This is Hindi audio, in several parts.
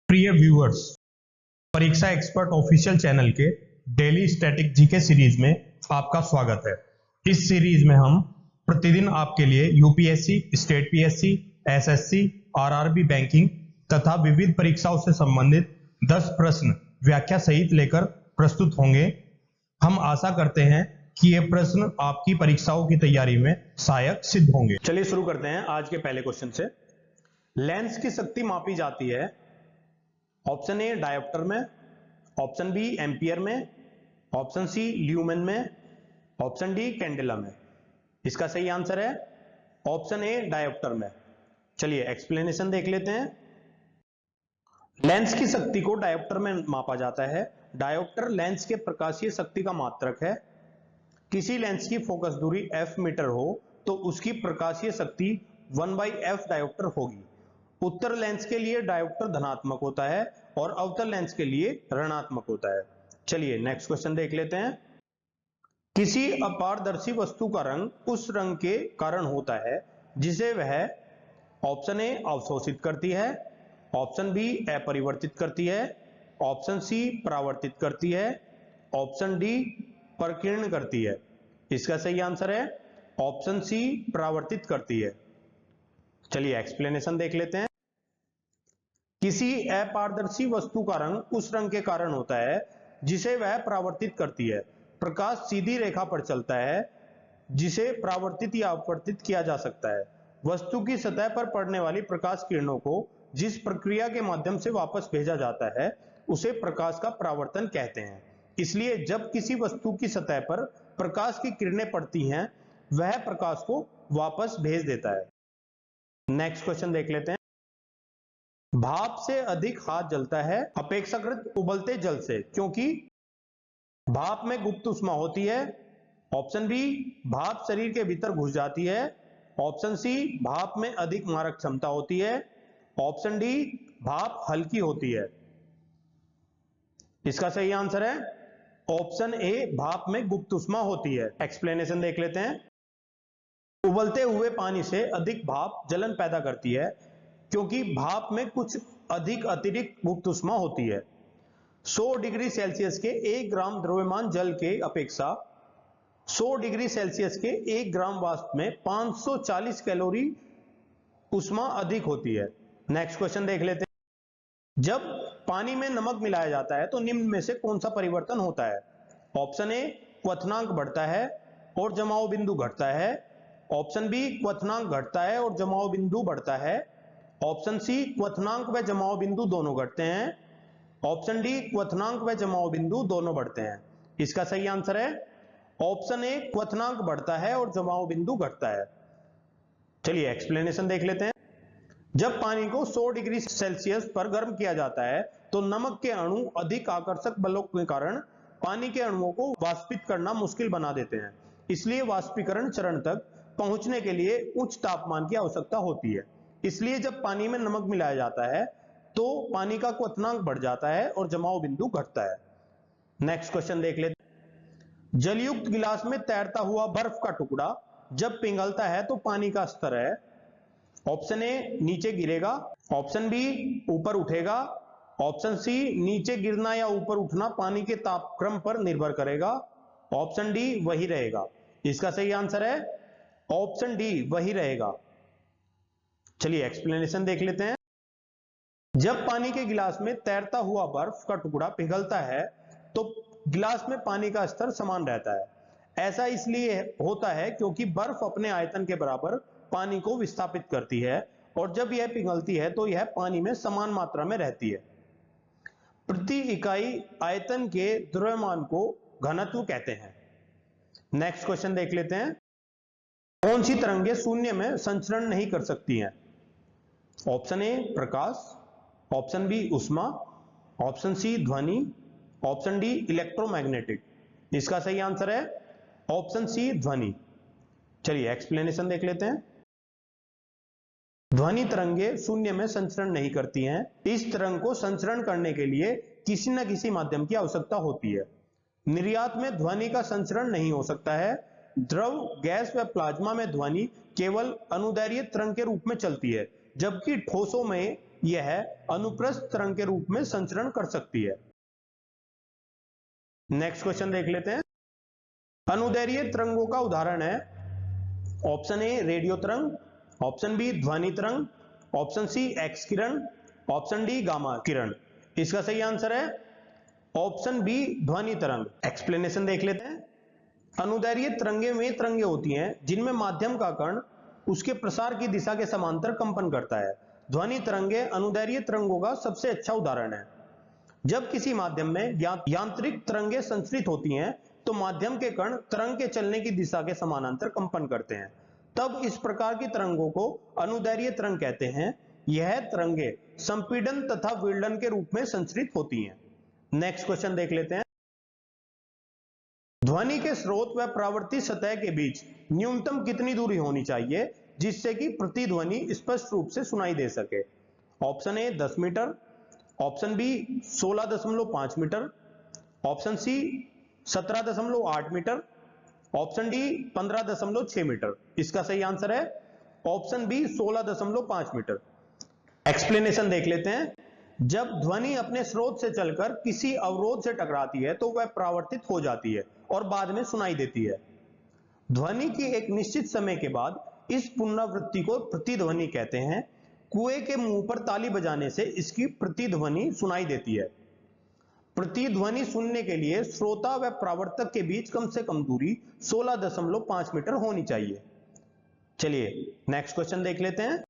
प्रिय व्यूअर्स, परीक्षा एक्सपर्ट ऑफिशियल चैनल के डेली स्टैटिक जीके सीरीज में आपका स्वागत है। इस सीरीज में हम प्रतिदिन आपके लिए UPSC, state PSC, SSC, RRB banking तथा विविध परीक्षाओं से संबंधित 10 प्रश्न व्याख्या सहित लेकर प्रस्तुत होंगे। हम आशा करते हैं कि ये प्रश्न आपकी परीक्षाओं की तैयारी में सहायक सिद्ध होंगे। चलिए शुरू करते हैं आज के पहले क्वेश्चन से। लेंस की शक्ति मापी जाती है ऑप्शन ए डायोप्टर में, ऑप्शन बी एम्पियर में, ऑप्शन सी ल्यूमेन में, ऑप्शन डी कैंडेला में। इसका सही आंसर है ऑप्शन ए डायोप्टर में। चलिए एक्सप्लेनेशन देख लेते हैं। लेंस की शक्ति को डायोप्टर में मापा जाता है। डायोप्टर लेंस के प्रकाशीय शक्ति का मात्रक है। किसी लेंस की फोकस दूरी f मीटर हो तो उसकी प्रकाशीय शक्ति 1/f डायोप्टर होगी। उत्तर लेंस के लिए डायोप्टर धनात्मक होता है और अवतल लेंस के लिए ऋणात्मक होता है। चलिए नेक्स्ट क्वेश्चन देख लेते हैं। किसी अपारदर्शी वस्तु का रंग उस रंग के कारण होता है जिसे वह ऑप्शन ए अवशोषित करती है, ऑप्शन बी अपरिवर्तित करती है, ऑप्शन सी परावर्तित करती है, ऑप्शन डी प्रकीर्ण करती है। इसका सही आंसर है ऑप्शन सी परावर्तित करती है। चलिए एक्सप्लेनेशन देख लेते हैं। किसी अपारदर्शी वस्तु का रंग उस रंग के कारण होता है जिसे वह परावर्तित करती है। प्रकाश सीधी रेखा पर चलता है जिसे परावर्तित या अपवर्तित किया जा सकता है। वस्तु की सतह पर पड़ने वाली प्रकाश किरणों को जिस प्रक्रिया के माध्यम से वापस भेजा जाता है उसे प्रकाश का परावर्तन कहते हैं। इसलिए जब किसी वस्तु की सतह पर प्रकाश की किरणें पड़ती हैं वह प्रकाश को वापस भेज देता है। नेक्स्ट क्वेश्चन देख लेते हैं। भाप से अधिक हाथ जलता है अपेक्षाकृत उबलते जल से क्योंकि भाप में गुप्त ऊष्मा होती है, ऑप्शन बी भाप शरीर के भीतर घुस जाती है, ऑप्शन सी भाप में अधिक मारक क्षमता होती है, ऑप्शन डी भाप हल्की होती है। इसका सही आंसर है ऑप्शन ए भाप में गुप्त ऊष्मा होती है। एक्सप्लेनेशन देख लेते हैं। उबलते हुए पानी से अधिक भाप जलन पैदा करती है क्योंकि भाप में कुछ अधिक अतिरिक्त गुप्त ऊष्मा होती है। 100 डिग्री सेल्सियस के 1 ग्राम द्रव्यमान जल के अपेक्षा 100 डिग्री सेल्सियस के 1 ग्राम वाष्प में 540 कैलोरी ऊष्मा अधिक होती है। नेक्स्ट क्वेश्चन देख लेते हैं। जब पानी में नमक मिलाया जाता है तो निम्न में से कौन सा परिवर्तन होता है? ऑप्शन ए क्वथनांक बढ़ता है और जमाव बिंदु घटता है, ऑप्शन बी क्वथनांक घटता है और जमाव बिंदु बढ़ता है, ऑप्शन सी क्वथनांक व जमाव बिंदु दोनों घटते हैं, ऑप्शन डी क्वथनांक व जमाव बिंदु दोनों बढ़ते हैं। इसका सही आंसर है ऑप्शन ए क्वथनांक बढ़ता है और जमाव बिंदु घटता है। चलिए एक्सप्लेनेशन देख लेते हैं। जब पानी को 100 डिग्री सेल्सियस पर गर्म किया जाता है तो नमक के अणु अधिक आकर्षक बलों के कारण पानी के अणुओं को वाष्पित करना मुश्किल बना देते हैं। इसलिए वाष्पीकरण चरण तक पहुंचने के लिए उच्च तापमान की आवश्यकता होती है। इसलिए जब पानी में नमक मिलाया जाता है तो पानी का क्वथनांक बढ़ जाता है और जमाव बिंदु घटता है। नेक्स्ट क्वेश्चन देख लेते हैं। जलयुक्त गिलास में तैरता हुआ बर्फ का टुकड़ा जब पिघलता है तो पानी का स्तर है, ऑप्शन ए नीचे गिरेगा, ऑप्शन बी ऊपर उठेगा, ऑप्शन सी नीचे गिरना या ऊपर उठना पानी के तापक्रम पर निर्भर करेगा, ऑप्शन डी वही रहेगा। इसका सही आंसर है ऑप्शन डी वही रहेगा। चलिए एक्सप्लेनेशन देख लेते हैं। जब पानी के गिलास में तैरता हुआ बर्फ का टुकड़ा पिघलता है तो गिलास में पानी का स्तर समान रहता है। ऐसा इसलिए होता है क्योंकि बर्फ अपने आयतन के बराबर पानी को विस्थापित करती है और जब यह पिघलती है तो यह पानी में समान मात्रा में रहती है। प्रति इकाई आयतन के द्रव्यमान को घनत्व कहते हैं। नेक्स्ट क्वेश्चन देख लेते हैं। कौन सी तरंगें शून्य में संचरण नहीं कर सकती हैं? ऑप्शन ए प्रकाश, ऑप्शन बी ऊष्मा, ऑप्शन सी ध्वनि, ऑप्शन डी इलेक्ट्रोमैग्नेटिक। इसका सही आंसर है ऑप्शन सी ध्वनि। चलिए एक्सप्लेनेशन देख लेते हैं। ध्वनि तरंगें शून्य में संचरण नहीं करती हैं। इस तरंग को संचरण करने के लिए किसी न किसी माध्यम की आवश्यकता होती है। निर्यात में ध्वनि का संचरण नहीं हो सकता है। द्रव, गैस व प्लाज्मा में ध्वनि केवल अनुदैर्घ्य तरंग के रूप में चलती है, जबकि ठोसों में यह अनुप्रस्थ तरंग के रूप में संचरण कर सकती है। नेक्स्ट क्वेश्चन देख लेते हैं। अनुदैर्घ्य तरंगों का उदाहरण है ऑप्शन ए रेडियो तरंग, ऑप्शन बी ध्वनि तरंग, ऑप्शन सी एक्स किरण, ऑप्शन डी गामा किरण। इसका सही आंसर है ऑप्शन बी ध्वनि तरंग। एक्सप्लेनेशन देख लेते हैं। अनुदैर्घ्य तरंगें वे तरंगें होती हैं जिनमें माध्यम का कण उसके प्रसार की दिशा के समांतर कंपन करता है। ध्वनि तरंगें अनुदैर्घ्य तरंगों का सबसे अच्छा उदाहरण है। जब किसी माध्यम में यांत्रिक तरंगें संचरित होती हैं तो माध्यम के कण तरंग के चलने की दिशा के समानांतर कंपन करते हैं, तब इस प्रकार की तरंगों को अनुदैर्घ्य तरंग कहते हैं। यह तरंगें संपीड़न तथा विल्डन के रूप में संचरित होती हैं। नेक्स्ट क्वेश्चन देख लेते हैं। ध्वनि के स्रोत व परावर्ती सतह के बीच न्यूनतम कितनी दूरी होनी चाहिए जिससे कि प्रतिध्वनि स्पष्ट रूप से सुनाई दे सके? Option A 10 metre, option B 16.5 metre, option C 17.8 metre, option D 15.6 metre. इसका सही आंसर है ऑप्शन बी 16.5 मीटर। एक्सप्लेनेशन देख लेते हैं। जब ध्वनि अपने स्रोत से चलकर किसी अवरोध से टकराती है तो वह परावर्तित हो जाती है और बाद में सुनाई देती है। ध्वनि की एक निश्चित समय के बाद इस पुनरावृत्ति को प्रतिध्वनि कहते हैं। कुएं के मुंह पर ताली बजाने से इसकी प्रतिध्वनि सुनाई देती है। प्रतिध्वनि सुनने के लिए श्रोता व परावर्तक के बीच कम से कम दूरी 16.5 मीटर होनी चाहिए। चलिए नेक्स्ट क्वेश्चन देख लेते हैं।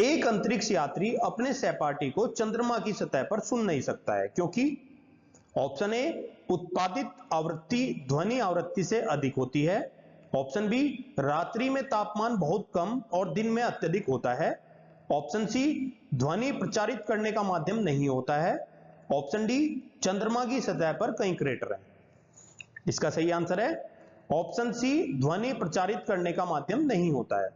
एक अंतरिक्ष यात्री अपने सहपाठी को चंद्रमा की सतह पर सुन नहीं सकता है क्योंकि ऑप्शन ए उत्पादित आवृत्ति ध्वनि आवृत्ति से अधिक होती है, ऑप्शन बी रात्रि में तापमान बहुत कम और दिन में अत्यधिक होता है, ऑप्शन सी ध्वनि प्रचारित करने का माध्यम नहीं होता है, ऑप्शन डी चंद्रमा की सतह पर कई क्रेटर हैं। इसका सही आंसर है ऑप्शन सी ध्वनि प्रचारित करने का माध्यम नहीं होता है।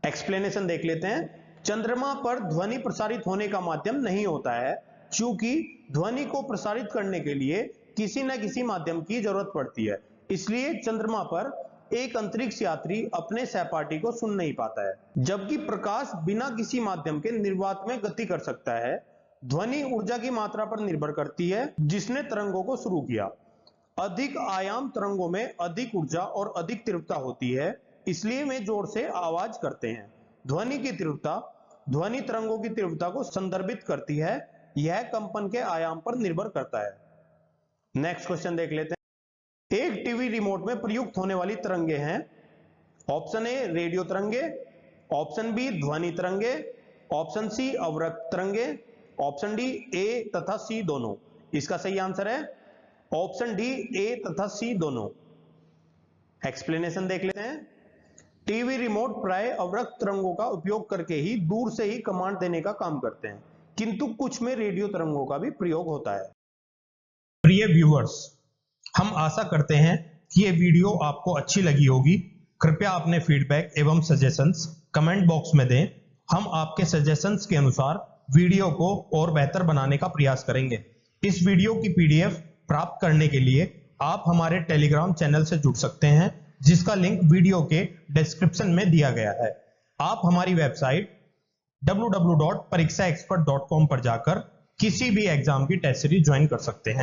एक्सप्लेनेशन देख लेते हैं। चंद्रमा पर ध्वनि प्रसारित होने का माध्यम नहीं होता है क्योंकि ध्वनि को प्रसारित करने के लिए किसी न किसी माध्यम की जरूरत पड़ती है, इसलिए चंद्रमा पर एक अंतरिक्ष यात्री अपने सहपाठी को सुन नहीं पाता है। जबकि प्रकाश बिना किसी माध्यम के निर्वात में गति कर सकता है। ध्वनि ऊर्जा की मात्रा पर निर्भर करती है जिसने तरंगों को शुरू किया। अधिक आयाम तरंगों में अधिक ऊर्जा और अधिक तीव्रता होती है, इसलिए वे जोर से आवाज करते हैं। ध्वनि की तीव्रता ध्वनि तरंगों की तीव्रता को संदर्भित करती है। यह कंपन के आयाम पर निर्भर करता है। नेक्स्ट क्वेश्चन देख लेते हैं। एक टीवी रिमोट में प्रयुक्त होने वाली तरंगे हैं ऑप्शन ए रेडियो तरंगे, ऑप्शन बी ध्वनि तरंगे, ऑप्शन सी अवरक्त तरंगे, ऑप्शन डी ए तथा सी दोनों। इसका सही आंसर है ऑप्शन डी ए तथा सी दोनों। एक्सप्लेनेशन देख लेते हैं। टीवी रिमोट प्राय अवरक्त तरंगों का उपयोग करके ही दूर से ही कमांड देने का काम करते हैं, किंतु कुछ में रेडियो तरंगों का भी प्रयोग होता है। प्रिय व्यूअर्स, हम आशा करते हैं कि ये वीडियो आपको अच्छी लगी होगी। कृपया अपने फीडबैक एवं सजेशंस कमेंट बॉक्स में दें। हम आपके सजेशंस के अनुसार वीडियो को और बेहतर बनाने का प्रयास करेंगे। इस वीडियो की पीडीएफ प्राप्त करने के लिए आप हमारे टेलीग्राम चैनल से जुड़ सकते हैं, जिसका लिंक वीडियो के डिस्क्रिप्शन में दिया गया है। आप हमारी वेबसाइट www.parikshaexpert.com पर जाकर किसी भी एग्जाम की टेस्ट सीरीज ज्वाइन कर सकते हैं।